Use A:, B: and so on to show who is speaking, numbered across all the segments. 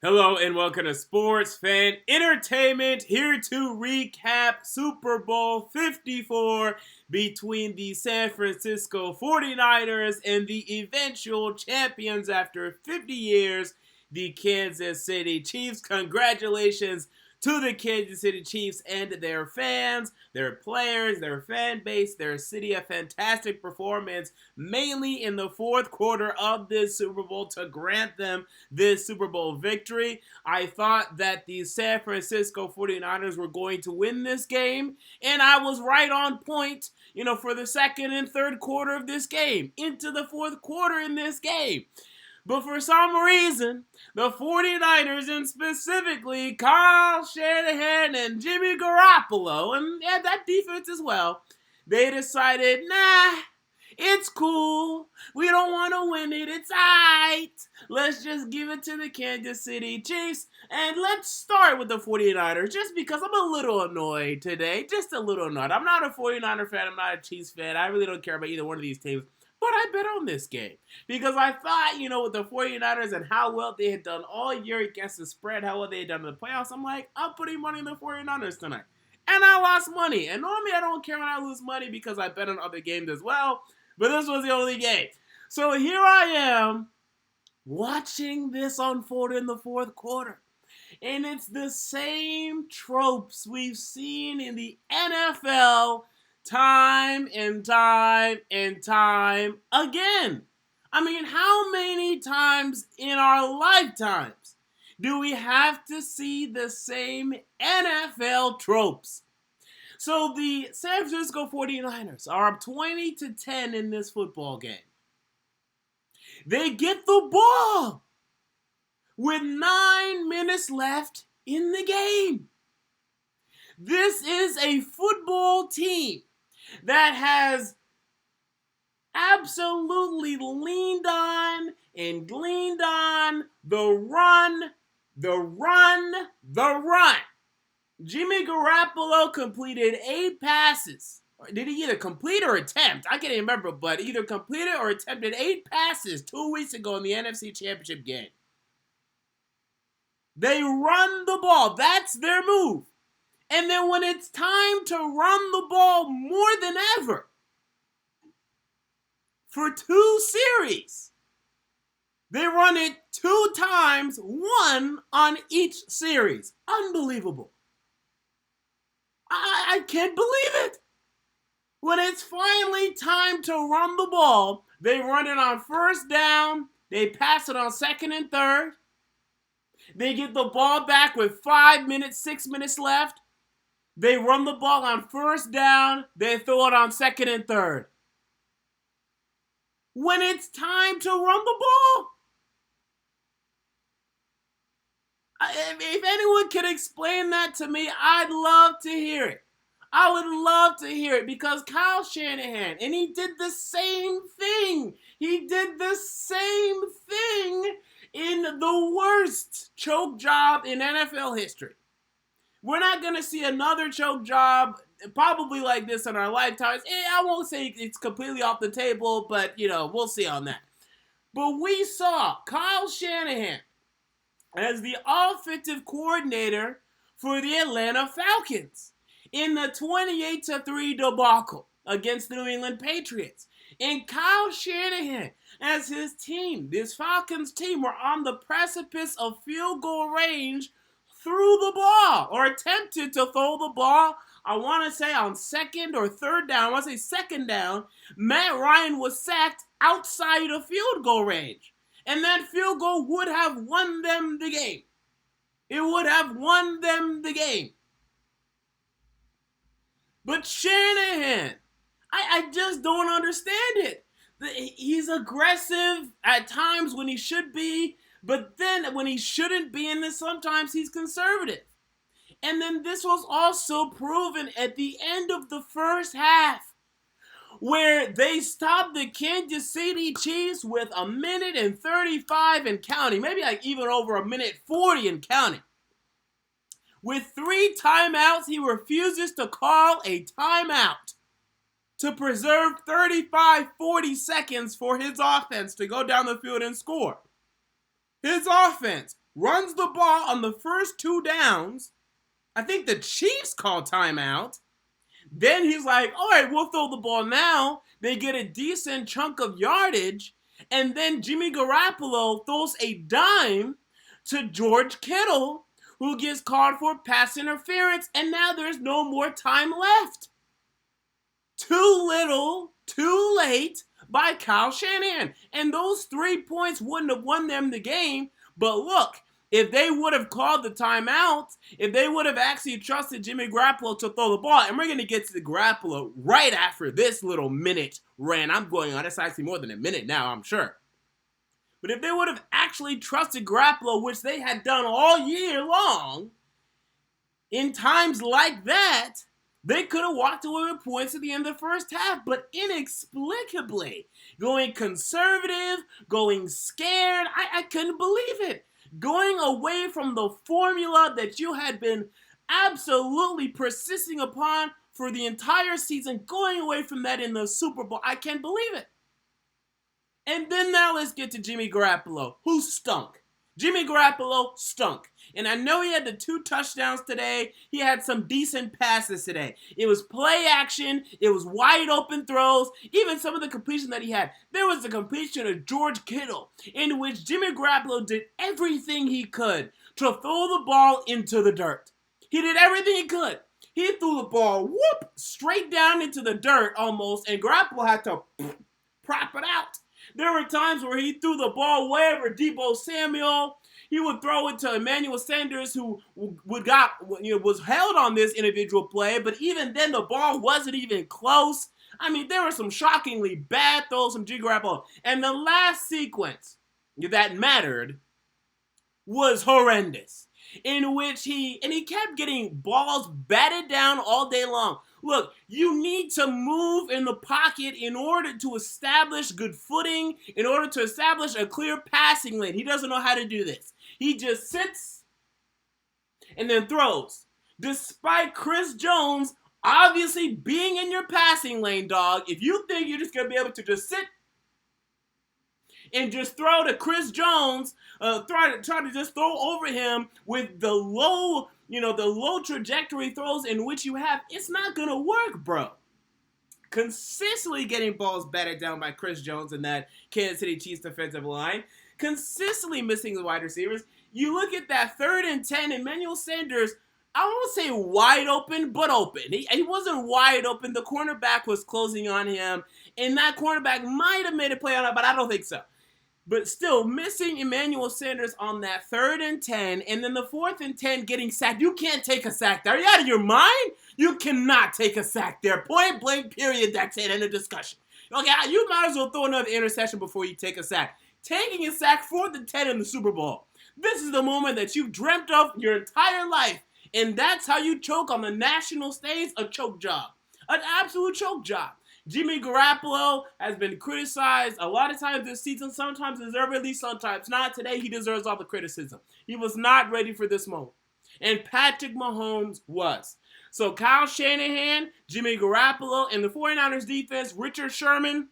A: Hello and welcome to Sports Fan Entertainment, here to recap Super Bowl 54 between the San Francisco 49ers and the eventual champions after 50 years, the Kansas City Chiefs. Congratulations to the Kansas City Chiefs and their fans, their players, their fan base, their city. A fantastic performance, mainly in the fourth quarter of this Super Bowl, to grant them this Super Bowl victory. I thought that the San Francisco 49ers were going to win this game, and I was right on point, for the second and third quarter of this game, into the fourth quarter in this game. But for some reason, the 49ers, and specifically Kyle Shanahan and Jimmy Garoppolo, and that defense as well, they decided, it's cool. We don't want to win it. It's alright. Let's just give it to the Kansas City Chiefs. And let's start with the 49ers, just because I'm a little annoyed today. Just a little annoyed. I'm not a 49er fan. I'm not a Chiefs fan. I really don't care about either one of these teams. But I bet on this game because I thought, with the 49ers and how well they had done all year against the spread, how well they had done in the playoffs, I'm like, I'm putting money on the 49ers tonight. And I lost money. And normally I don't care when I lose money because I bet on other games as well. But this was the only game. So here I am watching this unfold in the fourth quarter. And it's the same tropes we've seen in the NFL time and time and time again. I mean, how many times in our lifetimes do we have to see the same NFL tropes? So the San Francisco 49ers are up 20-10 in this football game. They get the ball with 9 minutes left in the game. This is a football team that has absolutely leaned on and gleaned on the run. Jimmy Garoppolo completed 8 passes. Did he either complete or attempt? I can't even remember, but either completed or attempted 8 passes 2 weeks ago in the NFC Championship game. They run the ball. That's their move. And then when it's time to run the ball more than ever, for 2 series, they run it 2 times, 1 on each series. Unbelievable. I can't believe it. When it's finally time to run the ball, they run it on first down, they pass it on second and third, they get the ball back with 5 minutes, 6 minutes left, they run the ball on first down, they throw it on second and third. When it's time to run the ball, if anyone can explain that to me, I'd love to hear it. I would love to hear it because Kyle Shanahan, and he did the same thing. He did the same thing in the worst choke job in NFL history. We're not going to see another choke job probably like this in our lifetimes. I won't say it's completely off the table, but, we'll see on that. But we saw Kyle Shanahan as the offensive coordinator for the Atlanta Falcons in the 28-3 debacle against the New England Patriots. And Kyle Shanahan as his team, this Falcons team, were on the precipice of field goal range, threw the ball or attempted to throw the ball. I want to say on second or third down. I want to say second down. Matt Ryan was sacked outside of field goal range. And that field goal would have won them the game. It would have won them the game. But Shanahan, I just don't understand it. He's aggressive at times when he should be, but then when he shouldn't be, and then sometimes he's conservative. And then this was also proven at the end of the first half, where they stopped the Kansas City Chiefs with 1:35 and counting, maybe like even over 1:40 and counting. With 3 timeouts, he refuses to call a timeout to preserve 40 seconds for his offense to go down the field and score. His offense runs the ball on the first 2 downs. I think the Chiefs call timeout. Then he's like, all right, we'll throw the ball now. They get a decent chunk of yardage. And then Jimmy Garoppolo throws a dime to George Kittle, who gets called for pass interference. And now there's no more time left. Too little, too late by Kyle Shanahan. And those 3 points wouldn't have won them the game. But look, if they would have called the timeout, if they would have actually trusted Jimmy Garoppolo to throw the ball, and we're going to get to the Garoppolo right after this little minute rant I'm going on. It's actually more than a minute now, I'm sure. But if they would have actually trusted Garoppolo, which they had done all year long, in times like that, they could have walked away with points at the end of the first half, but inexplicably, going conservative, going scared, I couldn't believe it. Going away from the formula that you had been absolutely persisting upon for the entire season, going away from that in the Super Bowl, I can't believe it. And then now let's get to Jimmy Garoppolo, who stunk. Jimmy Garoppolo stunk. And I know he had the 2 touchdowns today. He had some decent passes today. It was play action. It was wide open throws. Even some of the completion that he had. There was a completion of George Kittle in which Jimmy Garoppolo did everything he could to throw the ball into the dirt. He did everything he could. He threw the ball, straight down into the dirt almost, and Garoppolo had to prop it out. There were times where he threw the ball way over Deebo Samuel. He would throw it to Emmanuel Sanders, who was held on this individual play, but even then the ball wasn't even close. I mean, there were some shockingly bad throws from Jimmy Garoppolo. And the last sequence that mattered was horrendous, in which he kept getting balls batted down all day long. Look, you need to move in the pocket in order to establish good footing, in order to establish a clear passing lane. He doesn't know how to do this. He just sits and then throws. Despite Chris Jones obviously being in your passing lane, dog, if you think you're just going to be able to just sit and just throw to Chris Jones, try to just throw over him with the low trajectory throws in which you have, it's not going to work, bro. Consistently getting balls batted down by Chris Jones and that Kansas City Chiefs defensive line. Consistently missing the wide receivers. You look at that 3rd and 10, Emmanuel Sanders, I won't say wide open, but open. He wasn't wide open. The cornerback was closing on him, and that cornerback might have made a play on it, but I don't think so. But still, missing Emmanuel Sanders on that 3rd and 10, and then the 4th and 10 getting sacked. You can't take a sack there. Are you out of your mind? You cannot take a sack there. Point blank, period. That's it. End of discussion. Okay, you might as well throw another interception before you take a sack. Taking a sack 4th and 10 in the Super Bowl. This is the moment that you've dreamt of your entire life. And that's how you choke on the national stage, a choke job. An absolute choke job. Jimmy Garoppolo has been criticized a lot of times this season, sometimes deservedly, sometimes not. Today, he deserves all the criticism. He was not ready for this moment. And Patrick Mahomes was. So Kyle Shanahan, Jimmy Garoppolo, and the 49ers defense, Richard Sherman,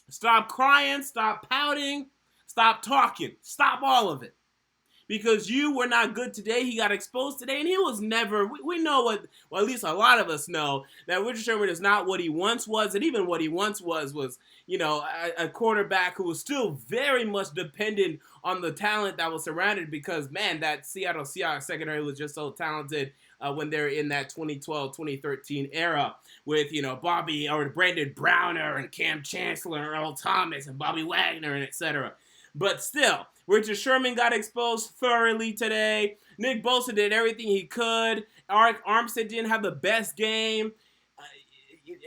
A: stop crying, stop pouting, stop talking. Stop all of it. Because you were not good today. He got exposed today, and he was never, we know what, well, at least a lot of us know, that Richard Sherman is not what he once was, and even what he once was, a quarterback who was still very much dependent on the talent that was surrounded because, man, that Seattle Seahawks secondary was just so talented when they're in that 2012-2013 era with, Bobby or Brandon Browner and Cam Chancellor and Earl Thomas and Bobby Wagner and etc. But still, Richard Sherman got exposed thoroughly today. Nick Bosa did everything he could. Arik Armstead didn't have the best game.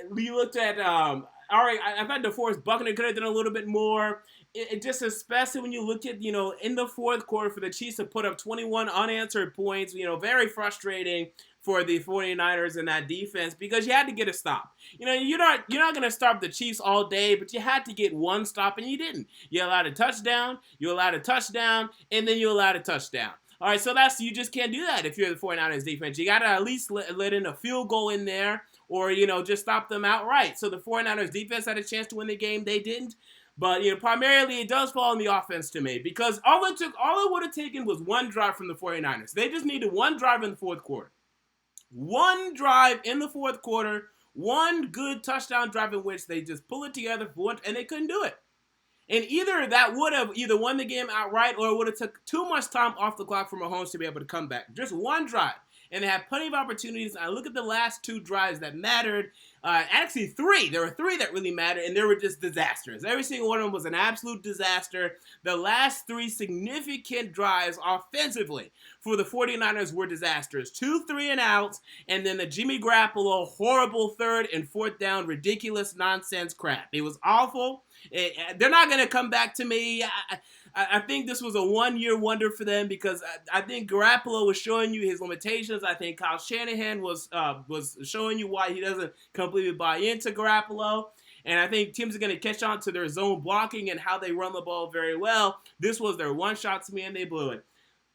A: We looked at, I thought DeForest Buckner could have done a little bit more. It just especially when you look at, in the 4th quarter for the Chiefs to put up 21 unanswered points, very frustrating for the 49ers and that defense because you had to get a stop. You're not going to stop the Chiefs all day, but you had to get one stop, and you didn't. You allowed a touchdown, and then you allowed a touchdown. All right, so you just can't do that if you're the 49ers defense. You got to at least let in a field goal in there or, just stop them outright. So the 49ers defense had a chance to win the game. They didn't. But, primarily it does fall on the offense to me because all it would have taken was one drive from the 49ers. They just needed one drive in the fourth quarter. One drive in the fourth quarter, one good touchdown drive in which they just pull it together for one, and they couldn't do it. And either that would have either won the game outright or it would have took too much time off the clock for Mahomes to be able to come back. Just one drive. And they had plenty of opportunities. I look at the last two drives that mattered. Actually, three. There were three that really mattered, and they were just disasters. Every single one of them was an absolute disaster. The last three significant drives offensively for the 49ers were disasters. 2 3-and-outs, and then the Jimmy Garoppolo horrible third and fourth down ridiculous nonsense crap. It was awful. They're not going to come back to me. I think this was a one-year wonder for them because I think Garoppolo was showing you his limitations. I think Kyle Shanahan was showing you why he doesn't completely buy into Garoppolo. And I think teams are going to catch on to their zone blocking and how they run the ball very well. This was their one shot to me, and they blew it.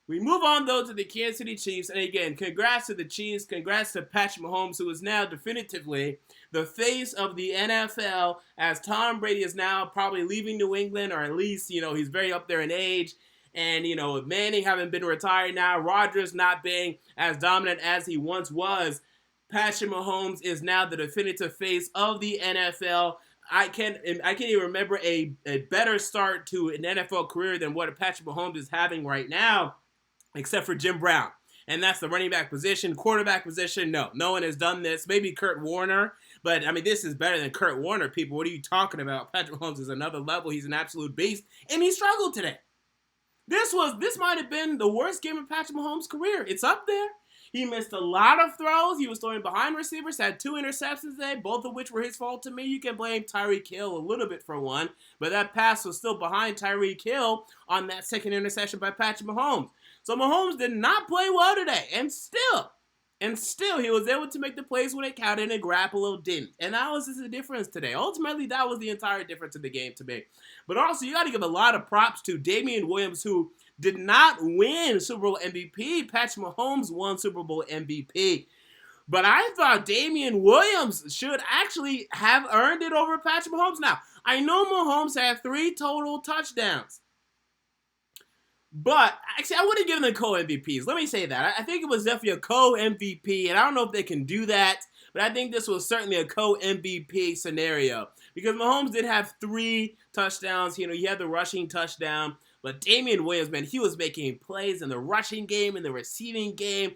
A: We move on, though, to the Kansas City Chiefs. And again, congrats to the Chiefs. Congrats to Patrick Mahomes, who is now definitively the face of the NFL, as Tom Brady is now probably leaving New England, or at least, he's very up there in age. And, with Manning having been retired now, Rodgers not being as dominant as he once was, Patrick Mahomes is now the definitive face of the NFL. I can't even remember a better start to an NFL career than what Patrick Mahomes is having right now, except for Jim Brown. And that's the running back position. Quarterback position, no one has done this. Maybe Kurt Warner, but this is better than Kurt Warner, people. What are you talking about? Patrick Mahomes is another level. He's an absolute beast, and he struggled today. This might have been the worst game of Patrick Mahomes' career. It's up there. He missed a lot of throws. He was throwing behind receivers, had 2 interceptions today, both of which were his fault to me. You can blame Tyreek Hill a little bit for one, but that pass was still behind Tyreek Hill on that second interception by Patrick Mahomes. So Mahomes did not play well today, and still he was able to make the plays when it counted, and Garoppolo didn't. And that was just the difference today. Ultimately, that was the entire difference in the game to me. But also, you got to give a lot of props to Damian Williams, who did not win Super Bowl MVP. Patrick Mahomes won Super Bowl MVP. But I thought Damian Williams should actually have earned it over Patrick Mahomes. Now, I know Mahomes had 3 total touchdowns. But, actually, I wouldn't give them co-MVPs. Let me say that. I think it was definitely a co-MVP, and I don't know if they can do that, but I think this was certainly a co-MVP scenario. Because Mahomes did have 3 touchdowns. He had the rushing touchdown. But Damian Williams, man, he was making plays in the rushing game, in the receiving game,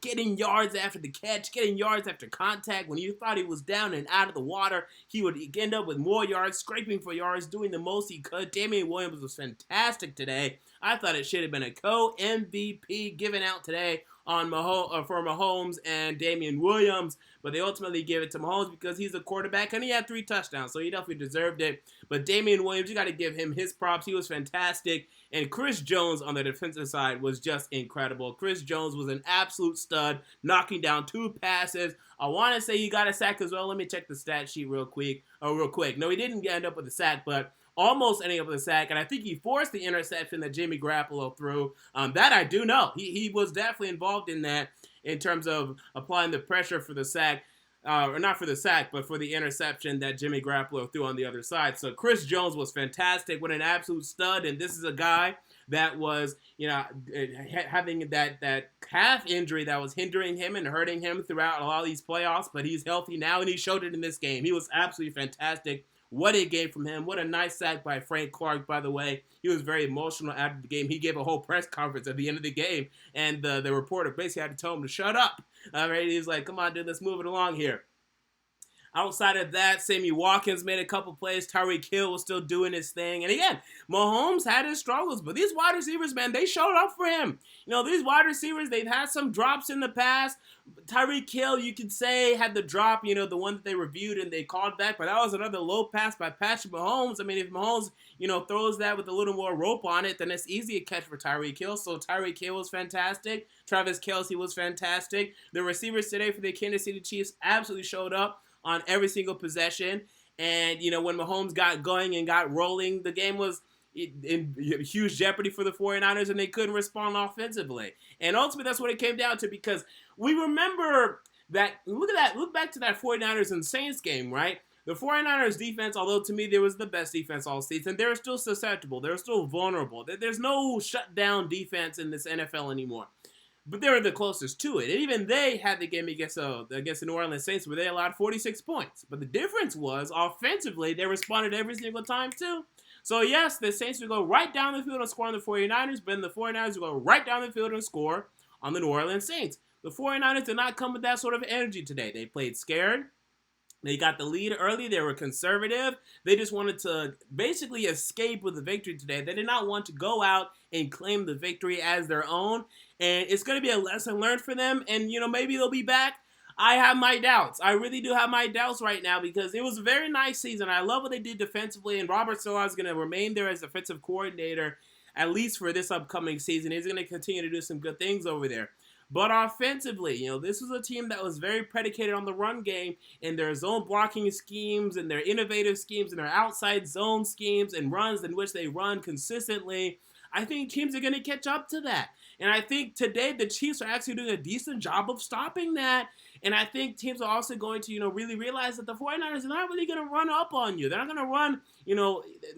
A: getting yards after the catch, getting yards after contact. When you thought he was down and out of the water, he would end up with more yards, scraping for yards, doing the most he could. Damian Williams was fantastic today. I thought it should have been a co-MVP given out today on for Mahomes and Damian Williams, but they ultimately gave it to Mahomes because he's a quarterback and he had 3 touchdowns, so he definitely deserved it. But Damian Williams, you got to give him his props. He was fantastic, and Chris Jones on the defensive side was just incredible. Chris Jones was an absolute stud, knocking down 2 passes. I want to say he got a sack as well. Let me check the stat sheet real quick. No, he didn't end up with a sack, but almost ending up with a sack, and I think he forced the interception that Jimmy Garoppolo threw. That I do know. He was definitely involved in that in terms of applying the pressure for the sack, or not for the sack, but for the interception that Jimmy Garoppolo threw on the other side. So Chris Jones was fantastic. What an absolute stud, and this is a guy that was, having that calf injury that was hindering him and hurting him throughout a lot of these playoffs, but he's healthy now, and he showed it in this game. He was absolutely fantastic. What a game from him. What a nice sack by Frank Clark, by the way. He was very emotional after the game. He gave a whole press conference at the end of the game, and the reporter basically had to tell him to shut up. He was like, come on, dude, let's move it along here. Outside of that, Sammy Watkins made a couple plays. Tyreek Hill was still doing his thing. And again, Mahomes had his struggles, but these wide receivers, man, they showed up for him. These wide receivers, they've had some drops in the past. Tyreek Hill, you could say, had the drop, the one that they reviewed and they called back, but that was another low pass by Patrick Mahomes. If Mahomes, throws that with a little more rope on it, then it's easy to catch for Tyreek Hill. So Tyreek Hill was fantastic. Travis Kelce was fantastic. The receivers today for the Kansas City Chiefs absolutely showed up on every single possession. And, when Mahomes got going and got rolling, the game was in huge jeopardy for the 49ers, and they couldn't respond offensively. And ultimately, that's what it came down to, because we remember that, look back to that 49ers and Saints game, right? The 49ers defense, although to me there was the best defense all season, they're still susceptible. They're still vulnerable. There's no shutdown defense in this NFL anymore. But they were the closest to it. And even they had the game against the New Orleans Saints where they allowed 46 points. But the difference was, offensively, they responded every single time, too. So, yes, the Saints would go right down the field and score on the 49ers, but then the 49ers would go right down the field and score on the New Orleans Saints. The 49ers did not come with that sort of energy today. They played scared. They got the lead early. They were conservative. They just wanted to basically escape with the victory today. They did not want to go out and claim the victory as their own. And it's going to be a lesson learned for them. And, maybe they'll be back. I have my doubts. I really do have my doubts right now because it was a very nice season. I love what they did defensively. And Robert Saleh is going to remain there as defensive coordinator, at least for this upcoming season. He's going to continue to do some good things over there. But offensively, this was a team that was very predicated on the run game and their zone blocking schemes and their innovative schemes and their outside zone schemes and runs in which they run consistently. I think teams are going to catch up to that. And I think today the Chiefs are actually doing a decent job of stopping that. And I think teams are also going to, really realize that the 49ers are not really going to run up on you. They're not going to run,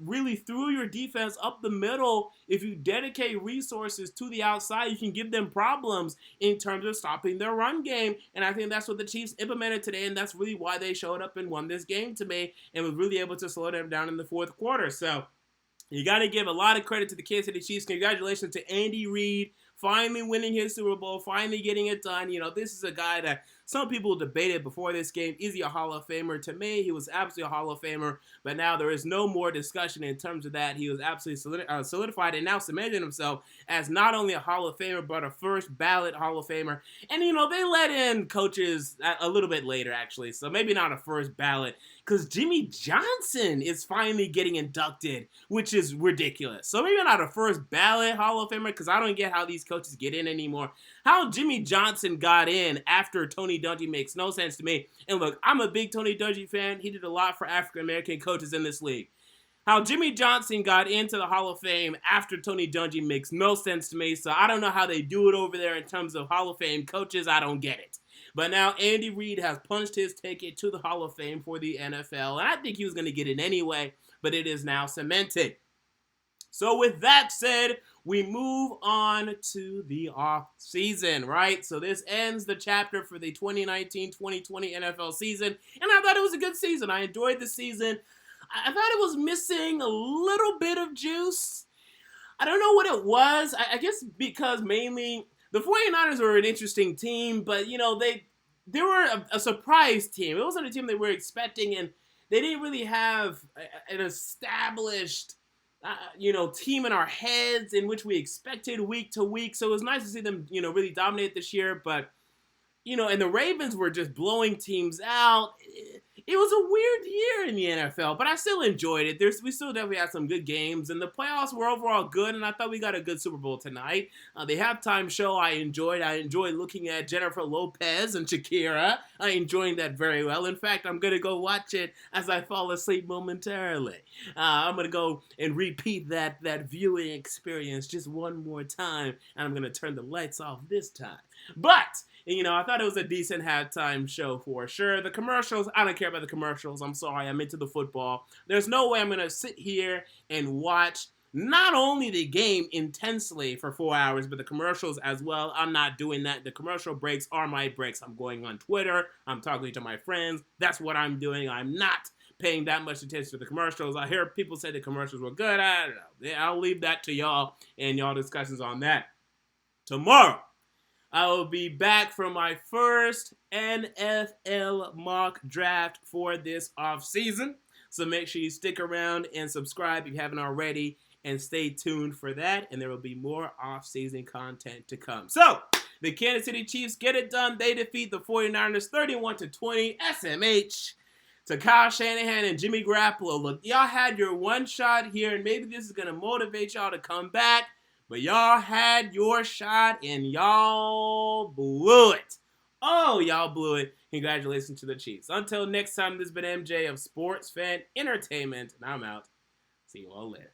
A: really through your defense up the middle. If you dedicate resources to the outside, you can give them problems in terms of stopping their run game. And I think that's what the Chiefs implemented today. And that's really why they showed up and won this game to me and was really able to slow them down in the fourth quarter. So you got to give a lot of credit to the Kansas City Chiefs. Congratulations to Andy Reid, finally winning his Super Bowl, finally getting it done. This is a guy that some people debated before this game. Is he a Hall of Famer? To me, he was absolutely a Hall of Famer, but now there is no more discussion in terms of that. He was absolutely solidified and now cemented himself as not only a Hall of Famer, but a first ballot Hall of Famer. And, they let in coaches a little bit later, actually, so maybe not a first ballot, because Jimmy Johnson is finally getting inducted, which is ridiculous. So maybe not a first ballot Hall of Famer, because I don't get how these coaches get in anymore. How Jimmy Johnson got in after Tony Dungy makes no sense to me. And look, I'm a big Tony Dungy fan. He did a lot for African-American coaches in this league. How Jimmy Johnson got into the Hall of Fame after Tony Dungy makes no sense to me. So I don't know how they do it over there in terms of Hall of Fame coaches. I don't get it. But now Andy Reid has punched his ticket to the Hall of Fame for the NFL. And I think he was going to get it anyway, but it is now cemented. So with that said, we move on to the off season, right? So this ends the chapter for the 2019-2020 NFL season. And I thought it was a good season. I enjoyed the season. I thought it was missing a little bit of juice. I don't know what it was. I guess because mainly the 49ers were an interesting team, but, they were a surprise team. It wasn't a team that we were expecting, and they didn't really have an established team in our heads in which we expected week to week. So it was nice to see them, really dominate this year. But, and the Ravens were just blowing teams out. It was a weird year in the NFL, but I still enjoyed it. We still definitely had some good games, and the playoffs were overall good, and I thought we got a good Super Bowl tonight. The halftime show I enjoyed. I enjoyed looking at Jennifer Lopez and Shakira. I enjoyed that very well. In fact, I'm going to go watch it as I fall asleep momentarily. I'm going to go and repeat that viewing experience just one more time, and I'm going to turn the lights off this time. But I thought it was a decent halftime show for sure. The commercials, I don't care about the commercials. I'm sorry, I'm into the football. There's no way I'm going to sit here and watch not only the game intensely for 4 hours, but the commercials as well. I'm not doing that. The commercial breaks are my breaks. I'm going on Twitter. I'm talking to my friends. That's what I'm doing. I'm not paying that much attention to the commercials. I hear people say the commercials were good. I don't know. I'll leave that to y'all and y'all discussions on that. Tomorrow, I will be back for my first NFL mock draft for this offseason. So make sure you stick around and subscribe if you haven't already, and stay tuned for that, and there will be more offseason content to come. So, the Kansas City Chiefs get it done. They defeat the 49ers 31-20. SMH to Kyle Shanahan and Jimmy Garoppolo. Look, y'all had your one shot here, and maybe this is going to motivate y'all to come back. But y'all had your shot, and y'all blew it. Oh, y'all blew it. Congratulations to the Chiefs. Until next time, this has been MJ of Sports Fan Entertainment, and I'm out. See you all later.